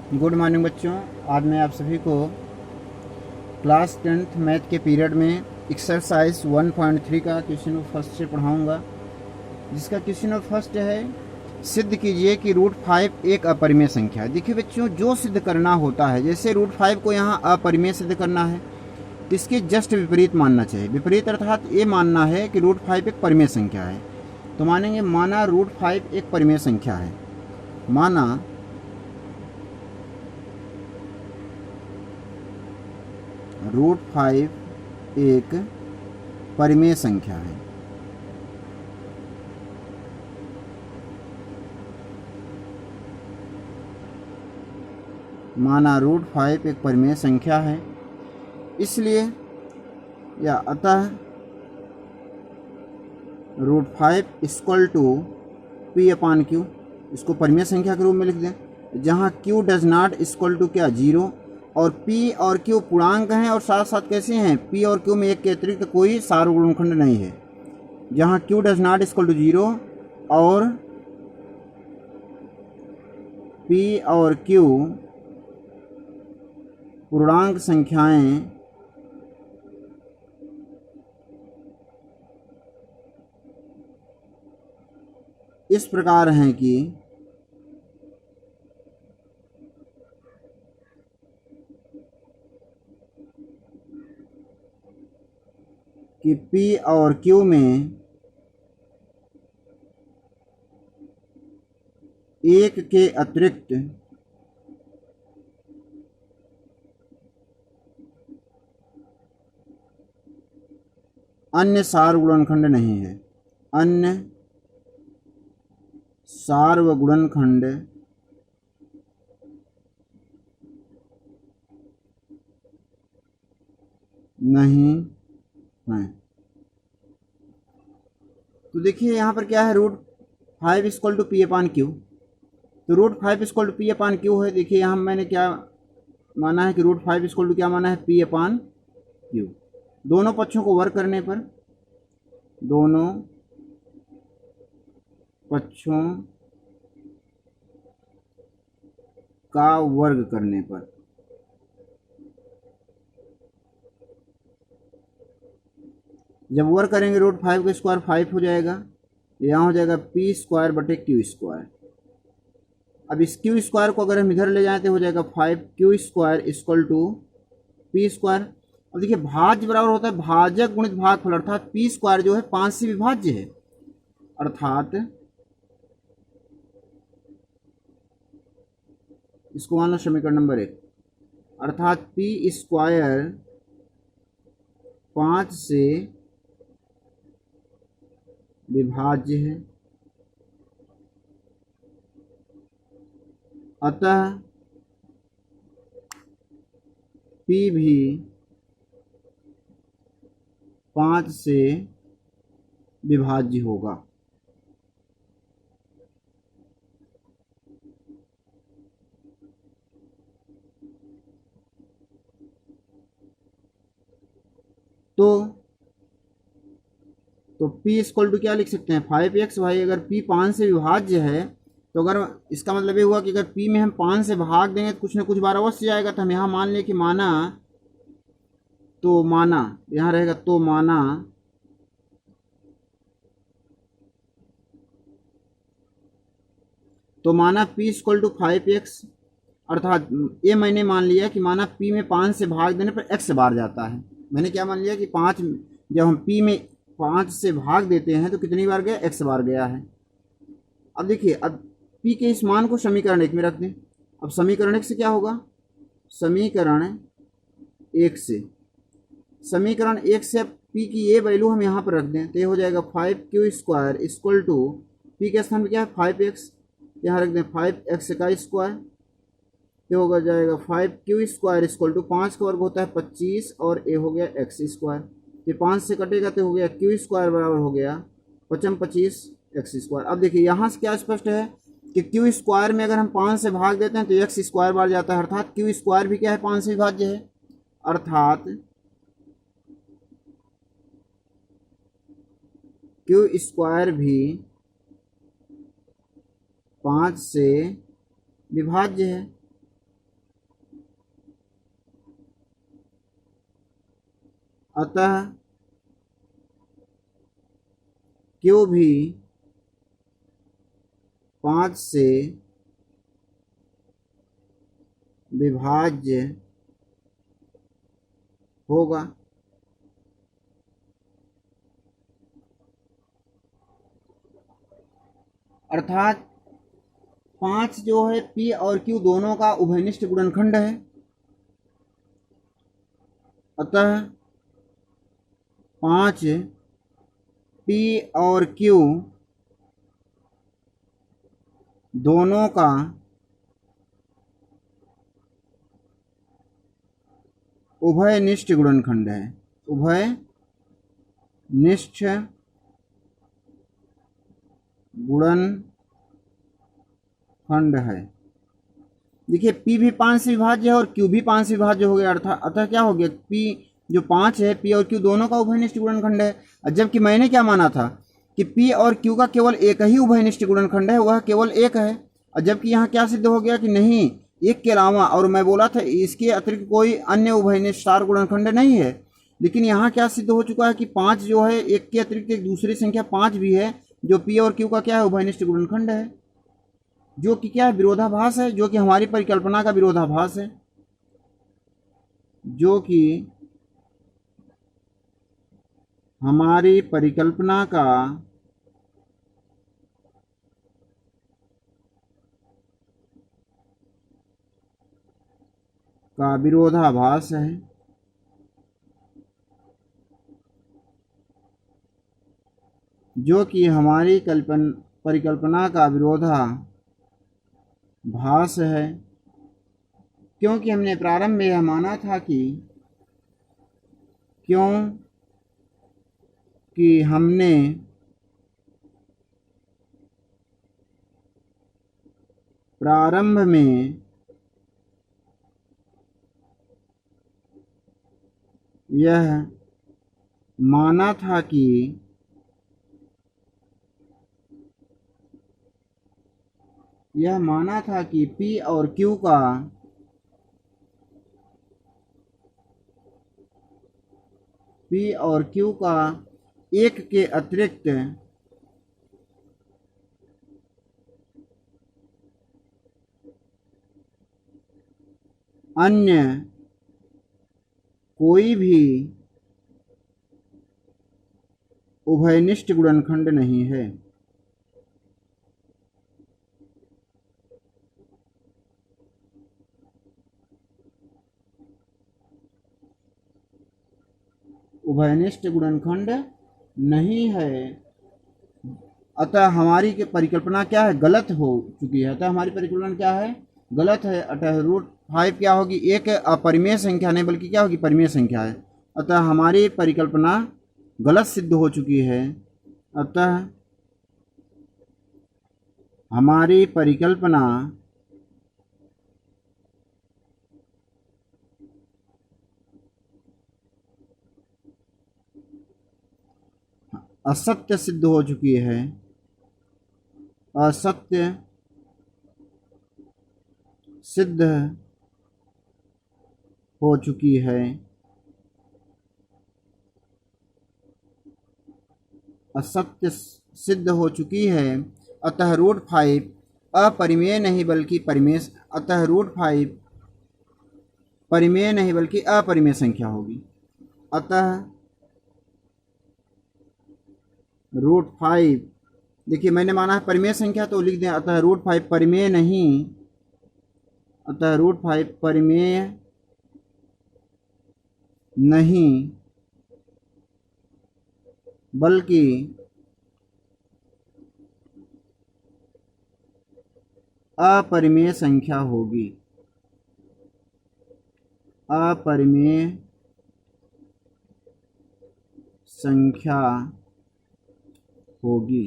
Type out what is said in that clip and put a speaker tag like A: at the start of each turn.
A: Good morning बच्चों। आज मैं आप सभी को क्लास 10th मैथ के पीरियड में एक्सरसाइज 1.3 का क्वेश्चन नंबर फर्स्ट से पढ़ाऊंगा, जिसका क्वेश्चन नंबर फर्स्ट है, सिद्ध कीजिए कि √5 एक अपरिमेय संख्या है। देखिए बच्चों, जो सिद्ध करना होता है, जैसे √5 को यहाँ अपरिमेय सिद्ध करना है तो इसके जस्ट विपरीत मानना चाहिए। विपरीत अर्थात ये मानना है कि √5 एक परिमेय संख्या है। तो मानेंगे माना √5 एक परिमेय संख्या है। माना √5 एक परिमेय संख्या है। माना √5 एक परिमेय संख्या है, इसलिए या अतः √5 इक्वल टू P/Q। इसको परिमेय संख्या के रूप में लिख दें, जहाँ Q does not equal to क्या 0, और P और Q पूर्णांक हैं और साथ साथ कैसे हैं, P और Q में एक के अतिरिक्त कोई सार्वगुणनखंड नहीं है। जहाँ Q does not equal to 0 और P और Q पूर्णांक संख्याएं इस प्रकार हैं कि P और Q में एक के अतिरिक्त अन्य सार्वगुणनखंड नहीं है। अन्य सार्वगुणनखंड नहीं है। तो देखिए यहाँ पर क्या है, √5 इक्वल टू P/Q। तो √5 इक्वल टू P/Q है। देखिए यहाँ मैंने क्या माना है कि √5 इक्वल टू क्या माना है, P/Q। दोनों पक्षों को वर्ग करने पर, दोनों पक्षों का वर्ग करने पर जब वर्ग करेंगे √5 का स्क्वायर 5 हो जाएगा, यहाँ हो जाएगा P²/Q²। अब इस Q² को अगर हम इधर ले जाएं तो हो जाएगा 5Q² इक्वल टू P²। अब देखिए भाज्य बराबर होता है भाजक गुणित भागफल, अर्थात P² जो है 5 से विभाज्य है, अर्थात इसको मान लो समीकरण नंबर 1, अर्थात P² 5 से विभाज्य है, अतः P भी 5 से विभाज्य होगा। तो P इक्वल टू क्या लिख सकते हैं, 5x। भाई अगर P 5 से विभाज्य है तो अगर इसका मतलब ये हुआ कि अगर P में हम 5 से भाग देंगे तो कुछ न कुछ बार अवश्य जाएगा। तो हम यहाँ मान लें कि माना यहाँ रहेगा, तो माना P इक्वल टू 5x, अर्थात ये मैंने मान लिया कि माना P में 5 से भाग देने पर x बार जाता है। मैंने क्या मान लिया कि 5, जब हम P में 5 से भाग देते हैं तो कितनी बार गया, x बार गया है। अब देखिए, अब P के इस मान को समीकरण 1 में रख दें। अब समीकरण 1 से क्या होगा, समीकरण 1 से अब P की ये वैल्यू हम यहाँ पर रख दें तो ये हो जाएगा 5Q² इक्वल टू P के स्थान पर क्या है 5x, यहाँ रख दें 5x का स्क्वायर, ये होगा जाएगा 5Q² इक्वल टू 5 का वर्ग होता है 25 और ये हो गया x²। ये 5 से कटेगा तो हो गया Q² बराबर हो गया 25 x²। अब देखिए यहाँ से क्या स्पष्ट है कि Q² में अगर हम 5 से भाग देते हैं तो x² बार जाता है, अर्थात Q² भी क्या है 5 से विभाज्य है, अर्थात Q² भी 5 से विभाज्य है। अतः क्यू भी 5 से विभाज्य होगा। अर्थात 5 जो है P और Q दोनों का उभयनिष्ठ गुणनखंड है। अतः 5 P और Q दोनों का उभयनिष्ठ गुणनखंड है। उभयनिष्ठ गुणनखंड है। देखिए P भी 5 से विभाज्य है और Q भी 5 से विभाज्य हो गया। अतः क्या हो गया, P जो 5 है P और Q दोनों का उभयनिष्ठ गुणनखंड है। जबकि मैंने क्या माना था कि P और Q का केवल एक ही उभयनिष्ठ गुणनखंड है, वह केवल एक है। और जबकि यहाँ क्या सिद्ध हो गया कि नहीं, एक के अलावा, और मैं बोला था इसके अतिरिक्त कोई अन्य उभयनिष्ठ सार गुणनखंड नहीं है। लेकिन यहाँ क्या सिद्ध हो चुका है कि 5 जो है, एक के अतिरिक्त एक दूसरी संख्या 5 भी है, जो P और Q का क्या है, उभयनिष्ठ गुणनखंड है, जो कि क्या है, विरोधाभास है, जो कि हमारी परिकल्पना का विरोधाभास है, जो कि हमारी परिकल्पना का विरोधाभास है। जो कि हमारी परिकल्पना का विरोधाभास है, क्योंकि हमने प्रारंभ में यह माना था कि हमने प्रारंभ में यह माना था कि P और Q का एक के अतिरिक्त अन्य कोई भी उभयनिष्ठ गुणनखंड नहीं है। उभयनिष्ठ गुणनखंड नहीं है। अतः हमारी परिकल्पना क्या है, गलत हो चुकी है। अतः हमारी परिकल्पना क्या है, गलत है। अतः √5 क्या होगी, एक अपरिमेय संख्या नहीं बल्कि क्या होगी, परिमेय संख्या है। अतः हमारी परिकल्पना गलत सिद्ध हो चुकी है। अतः हमारी परिकल्पना असत्य सिद्ध हो चुकी है। असत्य सिद्ध हो चुकी है। असत्य सिद्ध हो चुकी है। अतः √5 अपरिमेय नहीं बल्कि परिमेय, अतः √5 परिमेय नहीं बल्कि अपरिमेय संख्या होगी। अतः √5, देखिए मैंने माना है परिमेय संख्या तो लिख दें। अतः √5 परिमेय नहीं, अतः √5 परिमेय नहीं बल्कि अपरिमेय संख्या होगी। अपरिमेय संख्या होगी।